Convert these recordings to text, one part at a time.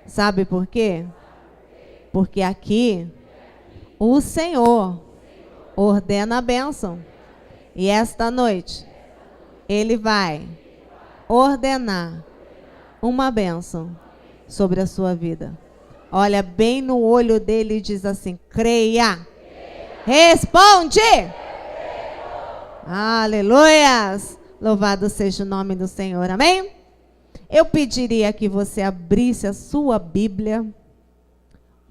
Sabe por quê? Porque aqui o Senhor ordena a bênção. E esta noite Ele vai ordenar uma bênção sobre a sua vida. Olha bem no olho dele e diz assim: creia. Responde. Aleluias. Louvado seja o nome do Senhor. Amém? Eu pediria que você abrisse a sua Bíblia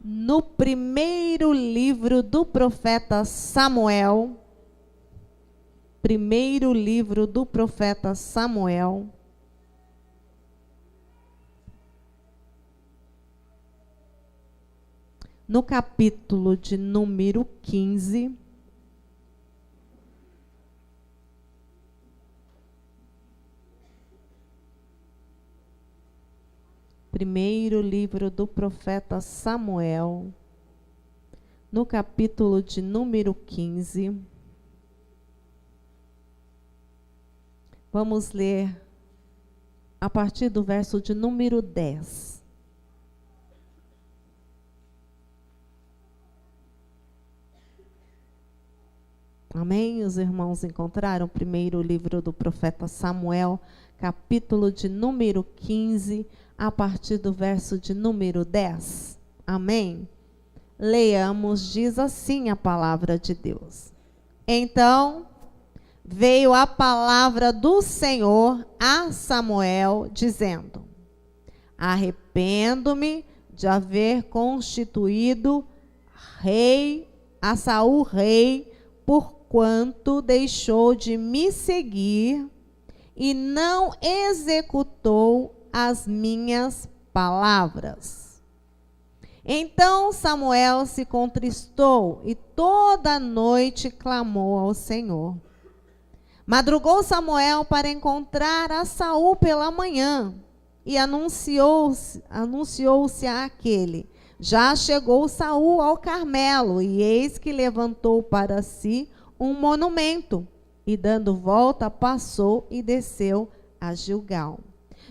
no primeiro livro do profeta Samuel. Primeiro livro do profeta Samuel. No capítulo de número 15. Primeiro livro do profeta Samuel, no capítulo de número 15. Vamos ler a partir do verso de número 10. Amém? Os irmãos encontraram o primeiro livro do profeta Samuel, capítulo de número 15, a partir do verso de número 10. Amém? Leiamos, diz assim a palavra de Deus. Então veio a palavra do Senhor a Samuel, dizendo: arrependo-me de haver constituído rei a Saul rei, porquanto deixou de me seguir e não executou as minhas palavras. Então Samuel se contristou e toda a noite clamou ao Senhor. Madrugou Samuel para encontrar a Saul pela manhã e anunciou-se àquele: já chegou Saul ao Carmelo, e eis que levantou para si um monumento, e dando volta passou e desceu a Gilgal.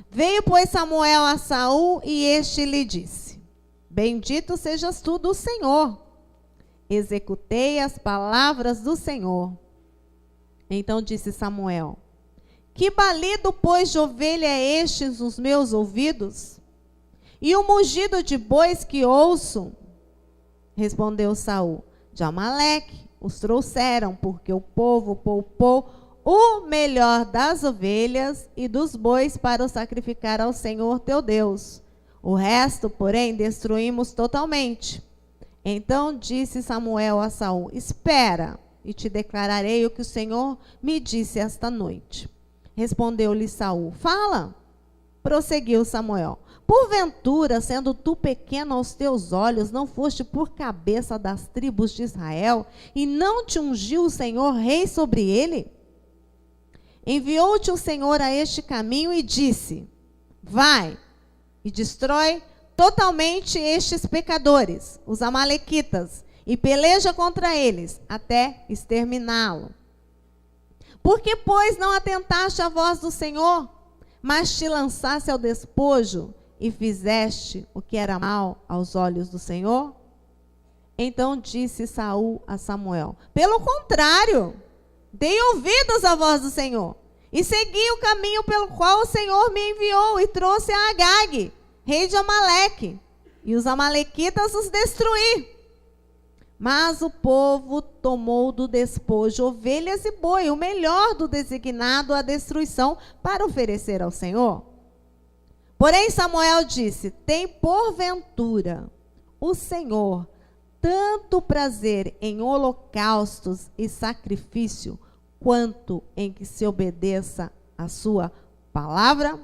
Veio, pois, Samuel a Saul, e este lhe disse: bendito sejas tu do Senhor. Executei as palavras do Senhor. Então disse Samuel: que balido, pois, de ovelha é este nos meus ouvidos? E o mugido de bois que ouço? Respondeu Saul: de Amaleque os trouxeram, porque o povo poupou o melhor das ovelhas e dos bois para o sacrificar ao Senhor teu Deus. O resto, porém, destruímos totalmente. Então disse Samuel a Saul: espera, e te declararei o que o Senhor me disse esta noite. Respondeu-lhe Saul: fala. Prosseguiu Samuel: porventura, sendo tu pequeno aos teus olhos, não foste por cabeça das tribos de Israel, e não te ungiu o Senhor rei sobre ele? Enviou-te o Senhor a este caminho e disse: vai e destrói totalmente estes pecadores, os amalequitas, e peleja contra eles, até exterminá-lo. Por que, pois, não atentaste à voz do Senhor, mas te lançaste ao despojo e fizeste o que era mal aos olhos do Senhor? Então disse Saul a Samuel: pelo contrário, dei ouvidos à voz do Senhor, e segui o caminho pelo qual o Senhor me enviou, e trouxe a Agag, rei de Amaleque, e os amalequitas os destruí. Mas o povo tomou do despojo ovelhas e boi, o melhor do designado à destruição, para oferecer ao Senhor. Porém Samuel disse: tem porventura o Senhor tanto prazer em holocaustos e sacrifício, quanto em que se obedeça a sua palavra?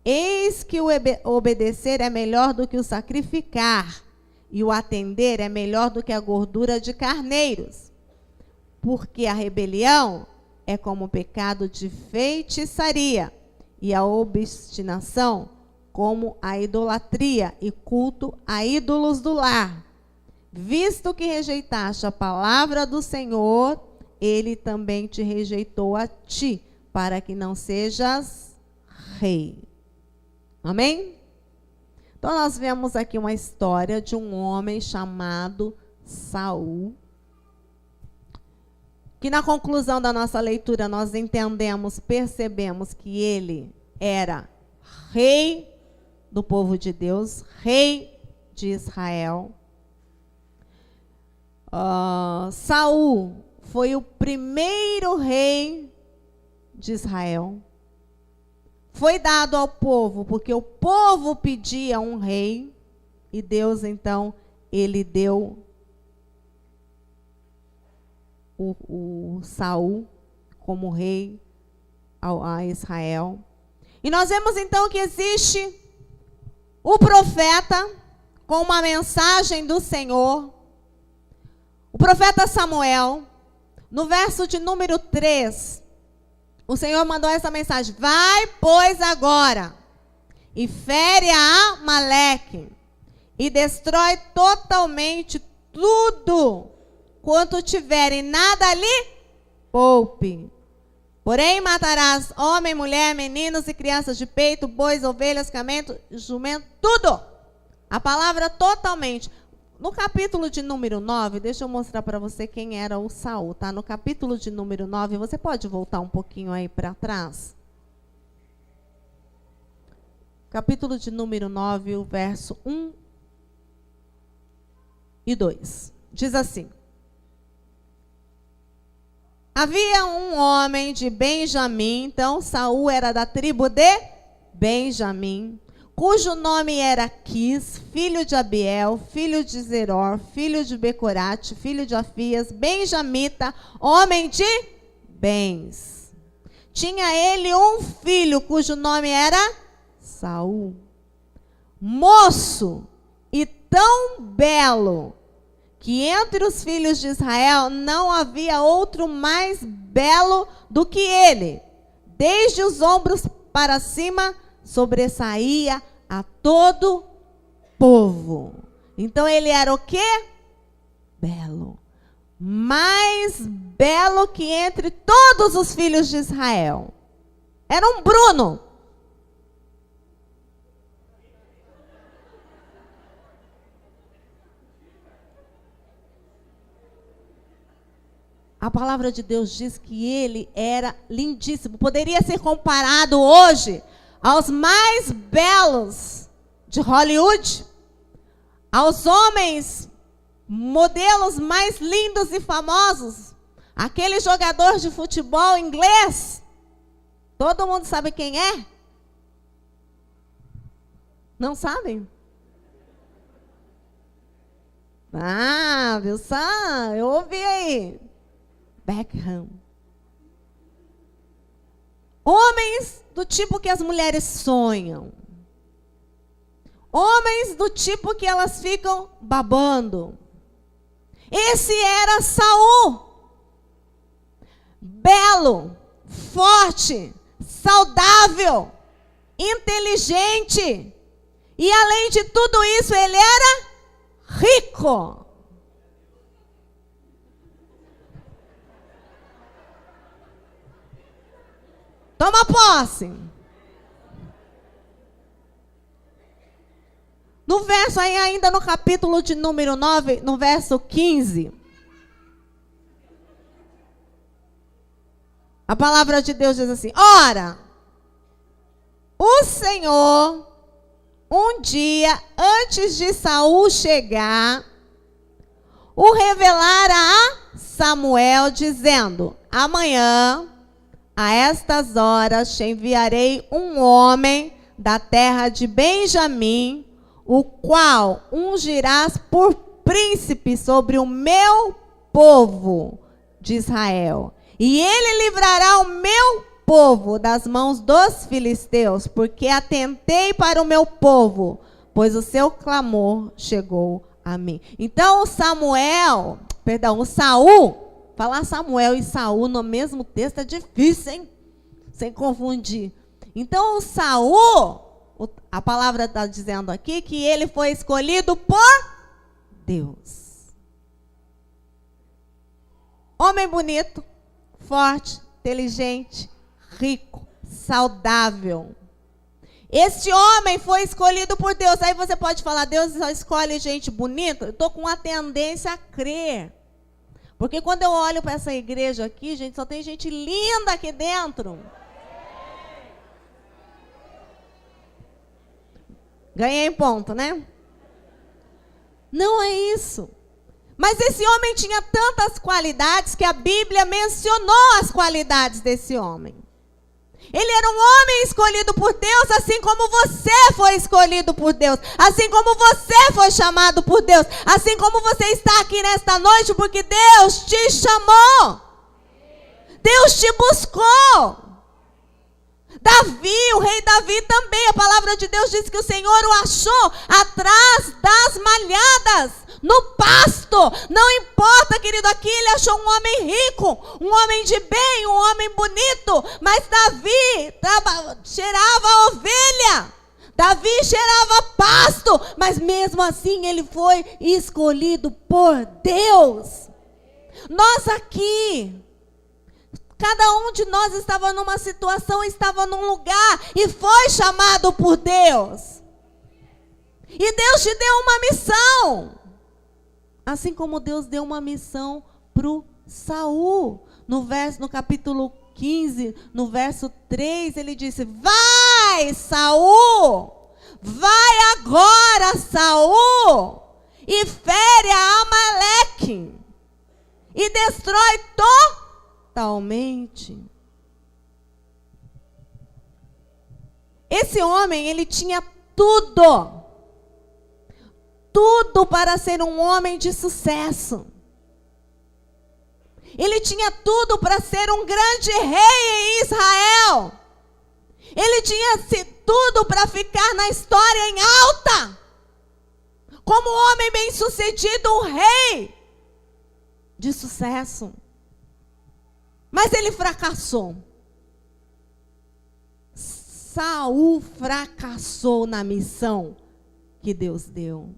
Eis que o obedecer é melhor do que o sacrificar, e o atender é melhor do que a gordura de carneiros. Porque a rebelião é como o pecado de feitiçaria, e a obstinação como a idolatria e culto a ídolos do lar. Visto que rejeitaste a palavra do Senhor, ele também te rejeitou a ti, para que não sejas rei. Amém? Então nós vemos aqui uma história de um homem chamado Saul, que na conclusão da nossa leitura nós entendemos, percebemos que ele era rei do povo de Deus, rei de Israel. Saul foi o primeiro rei de Israel. Foi dado ao povo, porque o povo pedia um rei, e Deus, então, ele deu o Saul como rei a Israel. E nós vemos, então, que existe o profeta com uma mensagem do Senhor, o profeta Samuel. No verso de número 3, o Senhor mandou essa mensagem: vai, pois, agora, e fere a Amaleque, e destrói totalmente tudo quanto tiver, e nada lhe poupe. Porém, matarás homem, mulher, meninos e crianças de peito, bois, ovelhas, camelos, jumento, tudo. A palavra totalmente. No capítulo de número 9, deixa eu mostrar para você quem era o Saul, tá? No capítulo de número 9, você pode voltar um pouquinho aí para trás? Capítulo de número 9, o verso 1 e 2. Diz assim: havia um homem de Benjamim, então Saul era da tribo de Benjamim, cujo nome era Quis, filho de Abiel, filho de Zeror, filho de Becorate, filho de Afias, benjamita, homem de bens. Tinha ele um filho, cujo nome era Saul, moço e tão belo, que entre os filhos de Israel não havia outro mais belo do que ele. Desde os ombros para cima, sobressaía a todo povo. Então ele era o quê? Belo. Mais belo que entre todos os filhos de Israel. Era um Bruno. A palavra de Deus diz que ele era lindíssimo. Poderia ser comparado hoje aos mais belos de Hollywood, aos homens, modelos mais lindos e famosos. Aquele jogador de futebol inglês, todo mundo sabe quem é? Não sabem? Ah, viu só? Eu ouvi aí. Beckham. Homens do tipo que as mulheres sonham. Homens do tipo que elas ficam babando. Esse era Saul. Belo, forte, saudável, inteligente. E além de tudo isso, ele era rico. Toma posse. No verso aí, ainda no capítulo de número 9, no verso 15. A palavra de Deus diz assim: ora, o Senhor, um dia antes de Saul chegar, o revelara a Samuel, dizendo: amanhã, a estas horas, te enviarei um homem da terra de Benjamim, o qual ungirás por príncipe sobre o meu povo de Israel. E ele livrará o meu povo das mãos dos filisteus, porque atentei para o meu povo, pois o seu clamor chegou a mim. Então o Saul, falar Samuel e Saul no mesmo texto é difícil, hein? Sem confundir. Então o Saul, a palavra está dizendo aqui que ele foi escolhido por Deus. Homem bonito, forte, inteligente, rico, saudável. Esse homem foi escolhido por Deus. Aí você pode falar, Deus só escolhe gente bonita? Eu estou com uma tendência a crer. Porque quando eu olho para essa igreja aqui, gente, só tem gente linda aqui dentro. Ganhei ponto, né? Não é isso. Mas esse homem tinha tantas qualidades que a Bíblia mencionou as qualidades desse homem. Ele era um homem escolhido por Deus, assim como você foi escolhido por Deus. Assim como você foi chamado por Deus. Assim como você está aqui nesta noite, porque Deus te chamou. Deus te buscou. Davi, o rei Davi também, a palavra de Deus diz que o Senhor o achou atrás das malhadas, no pasto. Não importa, querido, aqui ele achou um homem rico, um homem de bem, um homem bonito, mas Davi cheirava a ovelha, Davi cheirava pasto, mas mesmo assim ele foi escolhido por Deus. Nós aqui, cada um de nós estava numa situação, estava num lugar e foi chamado por Deus. E Deus te deu uma missão. Assim como Deus deu uma missão para o Saul. No capítulo 15, no verso 3, ele disse: vai, Saul, vai agora, Saul, e fere a Amaleque, e destrói totalmente. Esse homem, ele tinha tudo para ser um homem de sucesso. Ele tinha tudo para ser um grande rei em Israel. Ele tinha tudo para ficar na história em alta. Como um homem bem-sucedido, um rei de sucesso. Mas ele fracassou. Saul fracassou na missão que Deus deu.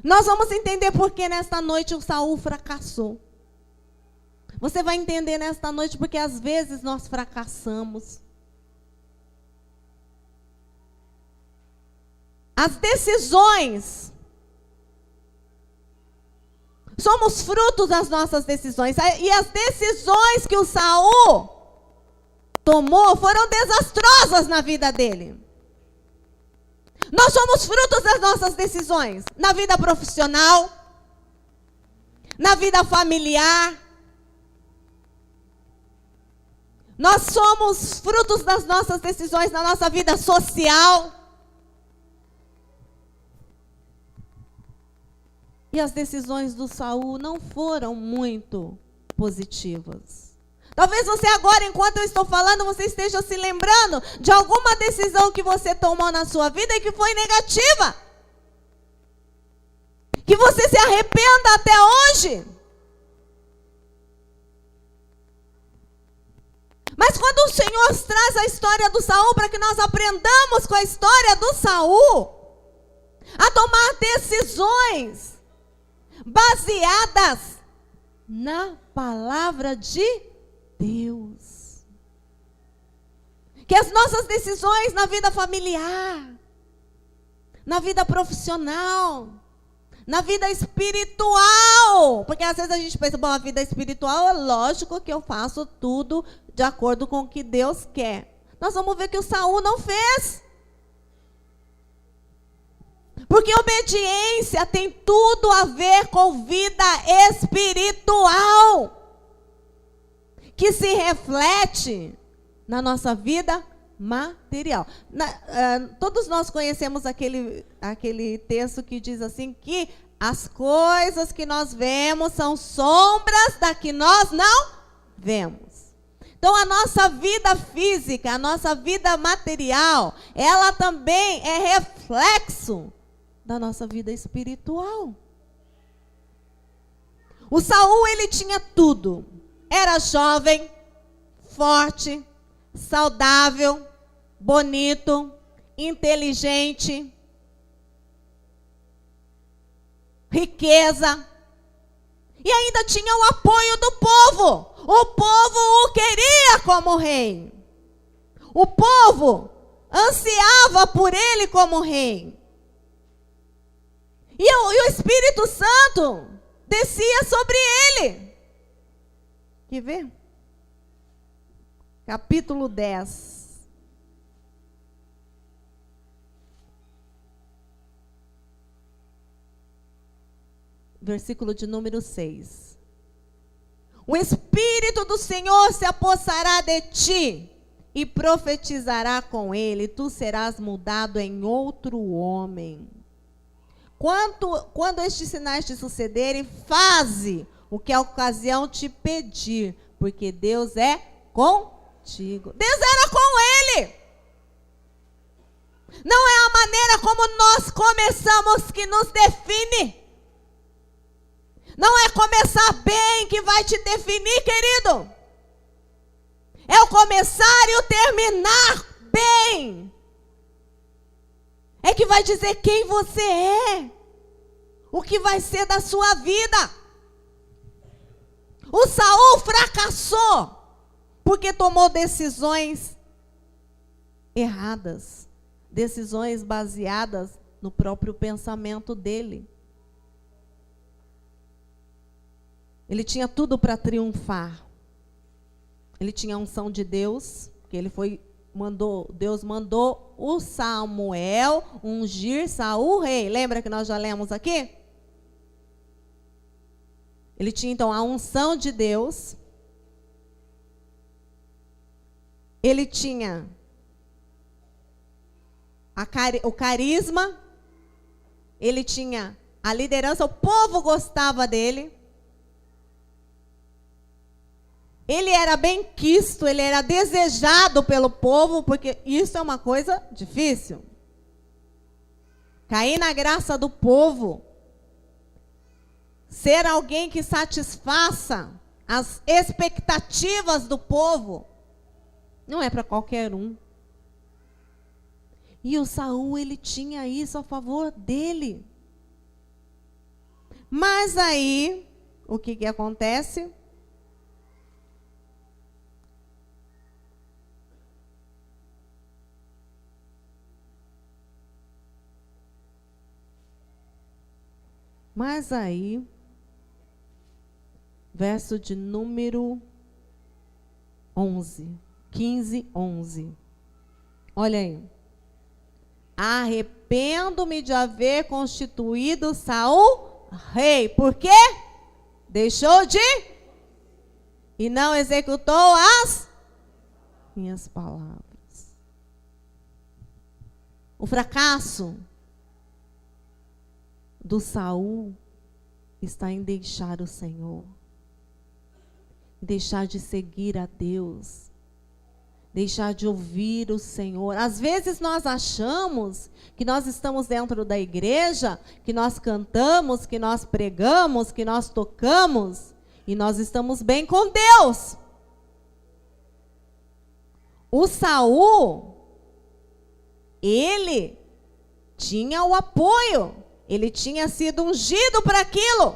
Nós vamos entender por que nesta noite o Saul fracassou. Você vai entender nesta noite porque às vezes nós fracassamos. As decisões, somos frutos das nossas decisões. E as decisões que o Saul tomou foram desastrosas na vida dele. Nós somos frutos das nossas decisões, na vida profissional, na vida familiar. Nós somos frutos das nossas decisões na nossa vida social. E as decisões do Saul não foram muito positivas. Talvez você agora, enquanto eu estou falando, você esteja se lembrando de alguma decisão que você tomou na sua vida e que foi negativa. Que você se arrependa até hoje. Mas quando o Senhor traz a história do Saul para que nós aprendamos com a história do Saul, a tomar decisões baseadas na palavra de Deus. Que as nossas decisões na vida familiar, na vida profissional, na vida espiritual, porque às vezes a gente pensa, bom, a vida espiritual é lógico que eu faço tudo de acordo com o que Deus quer. Nós vamos ver que o Saul não fez. Porque obediência tem tudo a ver com vida espiritual, que se reflete na nossa vida material. Todos nós conhecemos aquele texto que diz assim, que as coisas que nós vemos são sombras da que nós não vemos. Então a nossa vida física, a nossa vida material, ela também é reflexo da nossa vida espiritual. O Saul, ele tinha tudo. Era jovem, forte, saudável, bonito, inteligente, riqueza. E ainda tinha o apoio do povo. O povo o queria como rei. O povo ansiava por ele como rei. E o Espírito Santo descia sobre ele. Quer ver? Capítulo 10. Versículo de número 6. O Espírito do Senhor se apossará de ti e profetizará com ele, tu serás mudado em outro homem. Quando estes sinais te sucederem, faze o que a ocasião te pedir, porque Deus é contigo. Deus era com ele. Não é a maneira como nós começamos que nos define. Não é começar bem que vai te definir, querido. É o começar e o terminar bem. É que vai dizer quem você é. O que vai ser da sua vida. O Saul fracassou porque tomou decisões erradas. Decisões baseadas no próprio pensamento dele. Ele tinha tudo para triunfar. Ele tinha a unção de Deus, que Deus mandou o Samuel ungir Saul rei. Lembra que nós já lemos aqui? Ele tinha então a unção de Deus. Ele tinha o carisma. Ele tinha a liderança, o povo gostava dele. Ele era bem quisto, ele era desejado pelo povo, porque isso é uma coisa difícil. Cair na graça do povo. Ser alguém que satisfaça as expectativas do povo. Não é para qualquer um. E o Saul, ele tinha isso a favor dele. Mas aí, o que acontece? Mas aí, verso de número 11, 15, 11. Olha aí. Arrependo-me de haver constituído Saul rei. Por quê? Deixou de e não executou as minhas palavras. O fracasso do Saul está em deixar o Senhor, deixar de seguir a Deus, deixar de ouvir o Senhor. Às vezes nós achamos que nós estamos dentro da igreja, que nós cantamos, que nós pregamos, que nós tocamos, e nós estamos bem com Deus. O Saul, ele tinha o apoio. Ele tinha sido ungido para aquilo.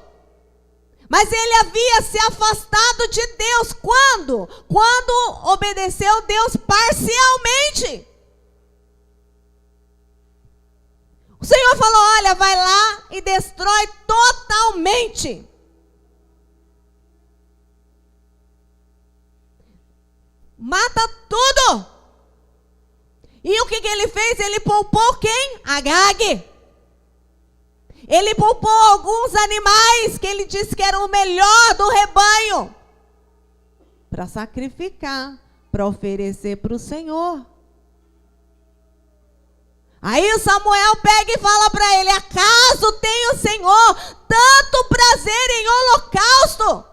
Mas ele havia se afastado de Deus. Quando? Quando obedeceu Deus parcialmente. O Senhor falou, olha, vai lá e destrói totalmente. Mata tudo. E o que ele fez? Ele poupou quem? Agag. Ele poupou alguns animais que ele disse que era o melhor do rebanho para sacrificar, para oferecer para o Senhor. Aí o Samuel pega e fala para ele, acaso tem o Senhor tanto prazer em holocausto,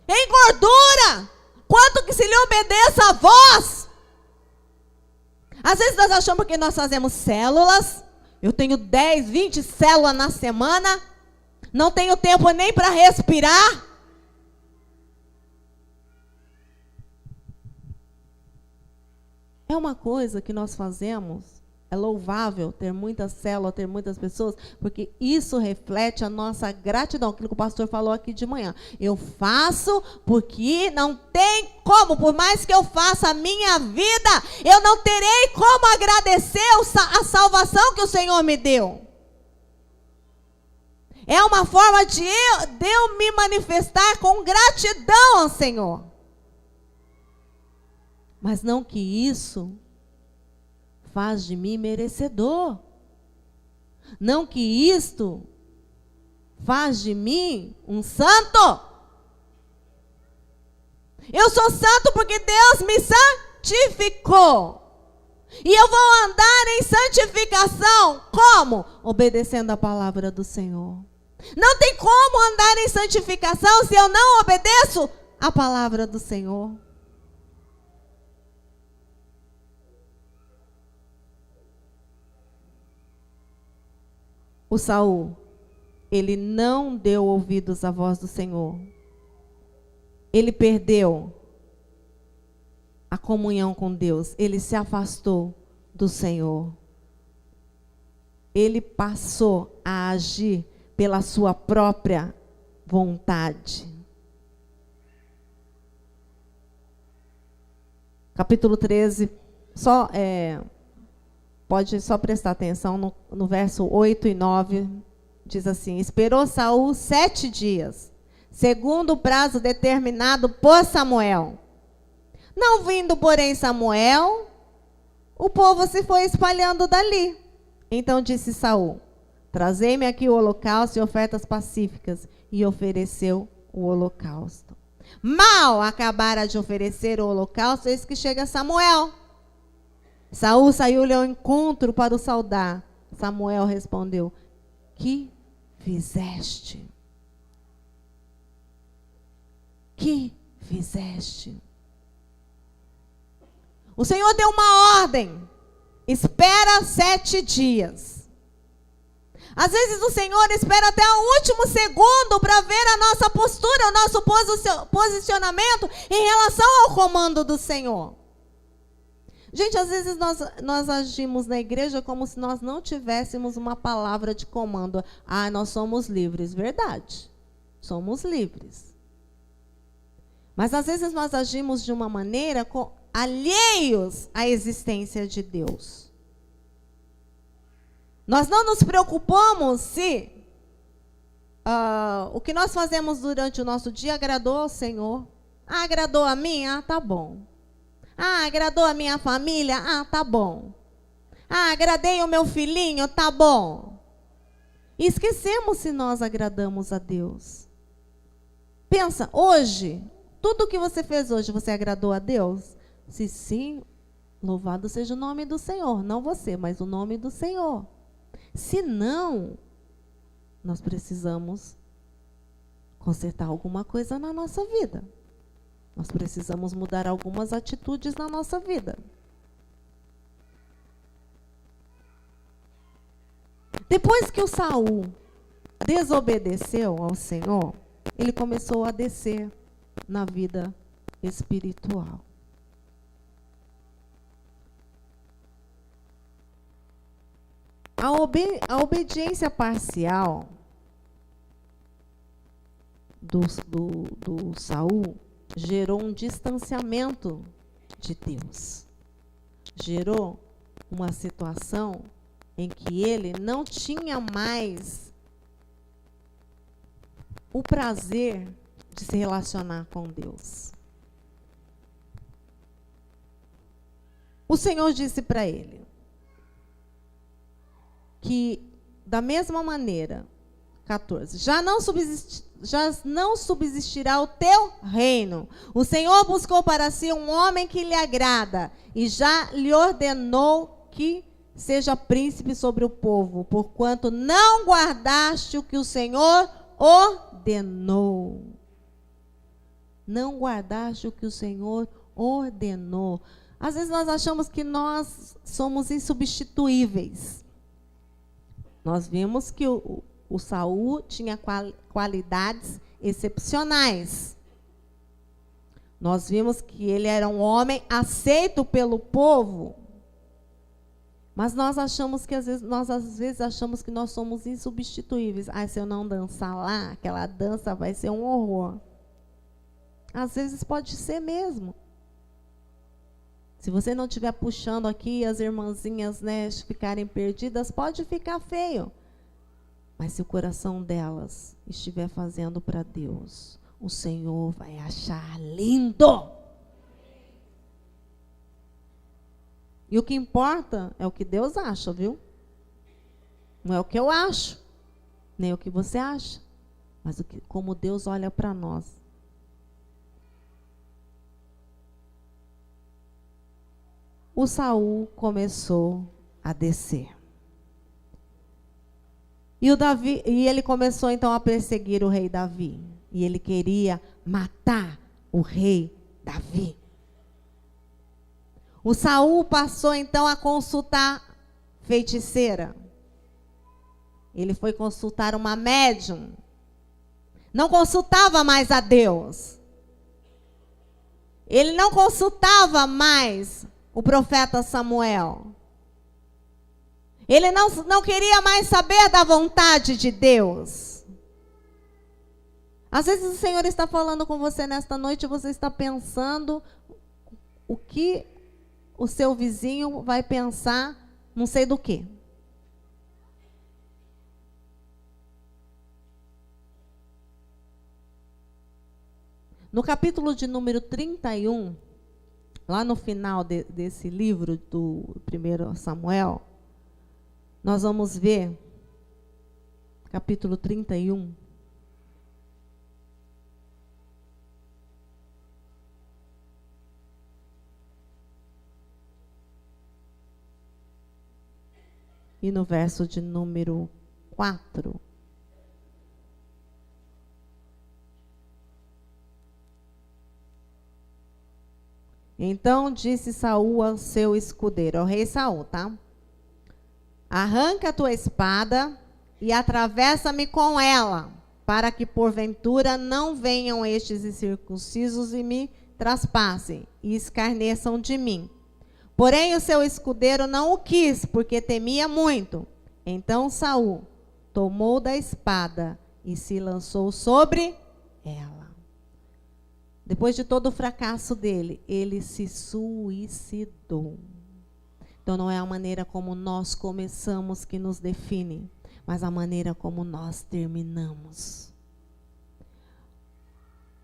em gordura, quanto que se lhe obedeça a voz? Às vezes nós achamos que nós fazemos células. Eu tenho 10, 20 células na semana. Não tenho tempo nem para respirar. É uma coisa que nós fazemos É louvável ter muita célula, ter muitas pessoas, porque isso reflete a nossa gratidão, aquilo que o pastor falou aqui de manhã. Eu faço porque não tem como, por mais que eu faça a minha vida, eu não terei como agradecer a salvação que o Senhor me deu. É uma forma de eu me manifestar com gratidão ao Senhor. Mas não que isso faz de mim merecedor. Não que isto faz de mim um santo. Eu sou santo porque Deus me santificou. E eu vou andar em santificação. Como? Obedecendo a palavra do Senhor. Não tem como andar em santificação se eu não obedeço a palavra do Senhor. O Saul, ele não deu ouvidos à voz do Senhor. Ele perdeu a comunhão com Deus. Ele se afastou do Senhor. Ele passou a agir pela sua própria vontade. Capítulo 13, pode só prestar atenção no verso 8 e 9, diz assim: esperou Saul 7 dias, segundo o prazo determinado por Samuel. Não vindo, porém, Samuel, o povo se foi espalhando dali. Então disse Saul: trazei-me aqui o holocausto e ofertas pacíficas. E ofereceu o holocausto. Mal acabara de oferecer o holocausto, eis que chega Samuel. Saul saiu-lhe ao encontro para o saudar. Samuel respondeu: que fizeste? Que fizeste? O Senhor deu uma ordem: espera 7 dias. Às vezes o Senhor espera até o último segundo para ver a nossa postura, o nosso posicionamento em relação ao comando do Senhor. Gente, às vezes nós agimos na igreja como se nós não tivéssemos uma palavra de comando. Ah, nós somos livres. Verdade, somos livres. Mas às vezes nós agimos de uma maneira alheios à existência de Deus. Nós não nos preocupamos se o que nós fazemos durante o nosso dia agradou ao Senhor. Ah, agradou a mim? Ah, tá bom. Ah, agradou a minha família? Ah, tá bom. Ah, agradei o meu filhinho? Tá bom. E esquecemos se nós agradamos a Deus. Pensa, hoje, tudo que você fez hoje, você agradou a Deus? Se sim, louvado seja o nome do Senhor. Não você, mas o nome do Senhor. Se não, nós precisamos consertar alguma coisa na nossa vida. Nós precisamos mudar algumas atitudes na nossa vida. Depois que o Saul desobedeceu ao Senhor, ele começou a descer na vida espiritual. A obediência parcial do Saul gerou um distanciamento de Deus. Gerou uma situação em que ele não tinha mais o prazer de se relacionar com Deus. O Senhor disse para ele que, da mesma maneira, 14, já não subsistirá o teu reino. O Senhor buscou para si um homem que lhe agrada, e já lhe ordenou que seja príncipe sobre o povo, porquanto não guardaste o que o Senhor ordenou. Não guardaste o que o Senhor ordenou. Às vezes nós achamos que nós somos insubstituíveis. Nós vimos que o Saul tinha qualidades excepcionais. Nós vimos que ele era um homem aceito pelo povo. Mas nós achamos que nós às vezes achamos que nós somos insubstituíveis. Ah, se eu não dançar lá, aquela dança vai ser um horror. Às vezes pode ser mesmo. Se você não estiver puxando aqui as irmãzinhas, né, ficarem perdidas, pode ficar feio. Mas se o coração delas estiver fazendo para Deus, o Senhor vai achar lindo. E o que importa é o que Deus acha, viu? Não é o que eu acho, nem o que você acha, mas como Deus olha para nós. O Saul começou a descer. E ele começou então a perseguir o rei Davi. E ele queria matar o rei Davi. O Saul passou então a consultar feiticeira. Ele foi consultar uma médium. Não consultava mais a Deus. Ele não consultava mais o profeta Samuel. Ele não queria mais saber da vontade de Deus. Às vezes o Senhor está falando com você nesta noite e você está pensando o que o seu vizinho vai pensar, não sei do quê. No capítulo de número 31, lá no final desse livro do 1 Samuel, nós vamos ver, capítulo 31. E no verso de número 4. Então disse Saul ao seu escudeiro, ao rei Saul, tá? Arranca a tua espada e atravessa-me com ela, para que porventura não venham estes incircuncisos e me traspassem e escarneçam de mim. Porém o seu escudeiro não o quis, porque temia muito. Então Saul tomou da espada e se lançou sobre ela. Depois de todo o fracasso dele, ele se suicidou. Então não é a maneira como nós começamos que nos define, mas a maneira como nós terminamos.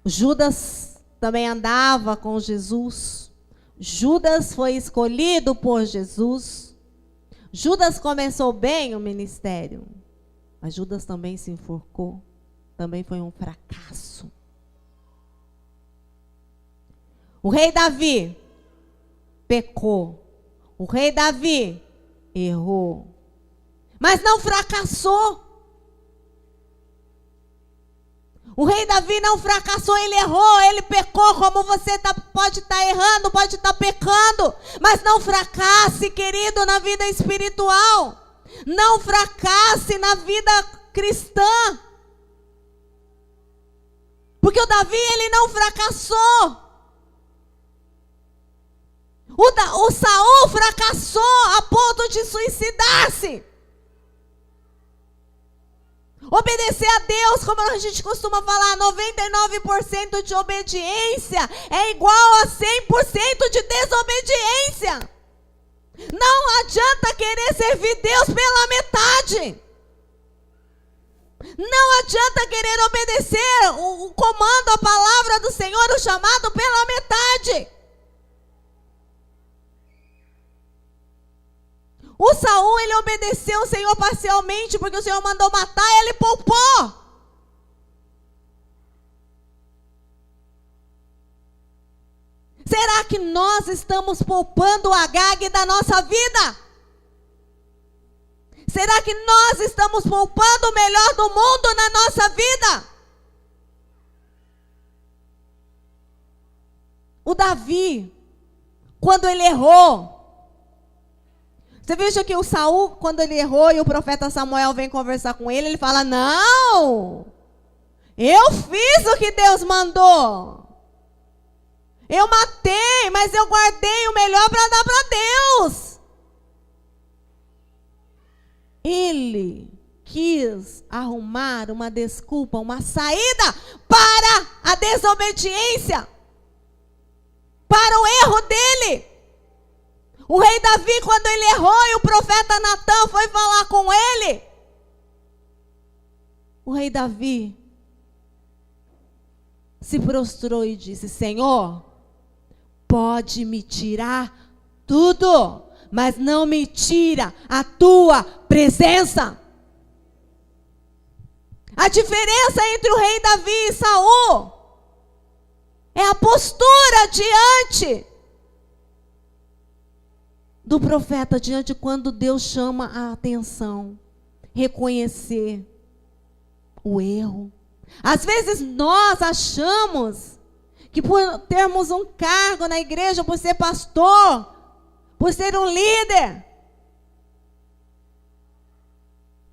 Judas também andava com Jesus. Judas foi escolhido por Jesus. Judas começou bem o ministério, mas Judas também se enforcou. Também foi um fracasso. O rei Davi pecou. O rei Davi errou, mas não fracassou. O rei Davi não fracassou, ele errou, ele pecou, como você pode estar errando, pode estar pecando, mas não fracasse, querido, na vida espiritual. Não fracasse na vida cristã. Porque o Davi, ele não fracassou. O Saul fracassou a ponto de suicidar-se. Obedecer a Deus, como a gente costuma falar, 99% de obediência é igual a 100% de desobediência. Não adianta querer servir Deus pela metade. Não adianta querer obedecer o comando, a palavra do Senhor, o chamado pela metade. O Saul, ele obedeceu o Senhor parcialmente, porque o Senhor mandou matar e ele poupou. Será que nós estamos poupando o Agag da nossa vida? Será que nós estamos poupando o melhor do mundo na nossa vida? O Davi, quando ele errou, você veja que o Saul, quando ele errou e o profeta Samuel vem conversar com ele, ele fala, não, eu fiz o que Deus mandou. Eu matei, mas eu guardei o melhor para dar para Deus. ele quis arrumar uma desculpa, uma saída para a desobediência, para o erro dele. O rei Davi, quando ele errou e o profeta Natã foi falar com ele, o rei Davi se prostrou e disse: Senhor, pode me tirar tudo, mas não me tira a tua presença. A diferença entre o rei Davi e Saul é a postura diante do profeta, diante quando Deus chama a atenção, reconhecer o erro. Às vezes nós achamos que por termos um cargo na igreja, por ser pastor, por ser um líder,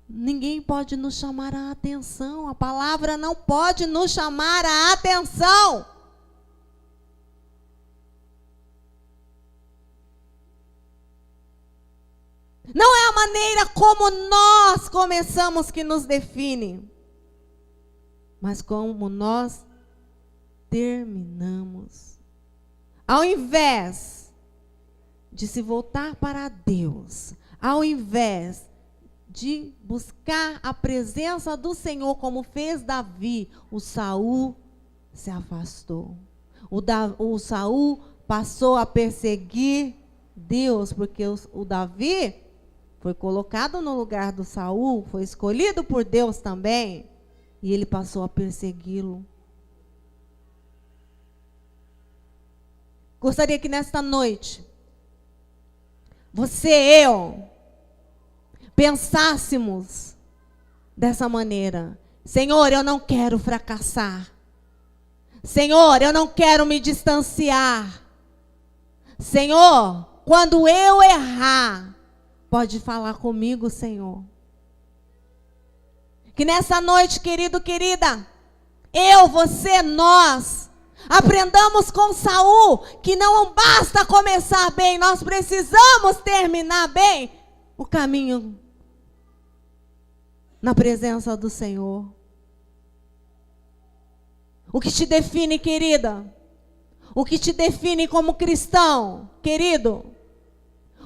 ninguém pode nos chamar a atenção. A palavra não pode nos chamar a atenção. Não é a maneira como nós começamos que nos define, mas como nós terminamos. Ao invés de se voltar para Deus, ao invés de buscar a presença do Senhor, como fez Davi, o Saul se afastou. O Saul passou a perseguir Deus, porque o Davi foi colocado no lugar do Saul, foi escolhido por Deus também, e ele passou a persegui-lo. Gostaria que nesta noite, você e eu, pensássemos dessa maneira: Senhor, eu não quero fracassar. Senhor, eu não quero me distanciar. Senhor, quando eu errar, pode falar comigo, Senhor. Que nessa noite, querido, querida, eu, você, nós, aprendamos com Saul que não basta começar bem, nós precisamos terminar bem o caminho na presença do Senhor. O que te define, querida, o que te define como cristão, querido,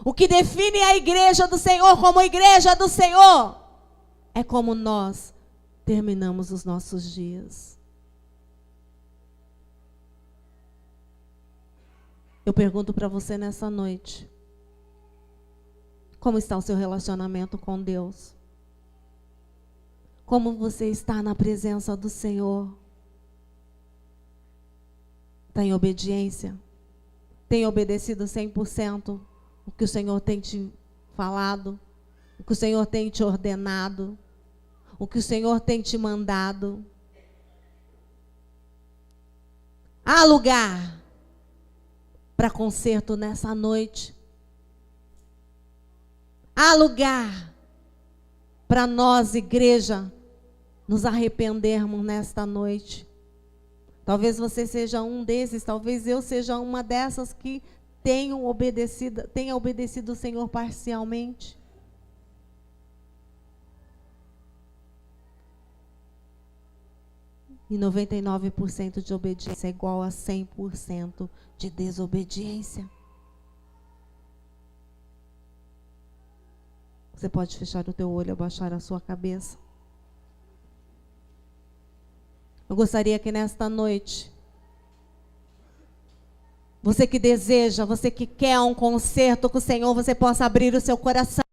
o que define a igreja do Senhor como igreja do Senhor, é como nós terminamos os nossos dias. Eu pergunto para você nessa noite: como está o seu relacionamento com Deus? Como você está na presença do Senhor? Está em obediência? Tem obedecido 100% o que o Senhor tem te falado? O que o Senhor tem te ordenado? O que o Senhor tem te mandado? Há lugar para conserto nessa noite. Há lugar para nós, igreja, nos arrependermos nesta noite. Talvez você seja um desses, talvez eu seja uma dessas que tenha obedecido o Senhor parcialmente. E 99% de obediência é igual a 100% de desobediência. Você pode fechar o teu olho, abaixar a sua cabeça. Eu gostaria que nesta noite, você que deseja, você que quer um concerto com o Senhor, você possa abrir o seu coração.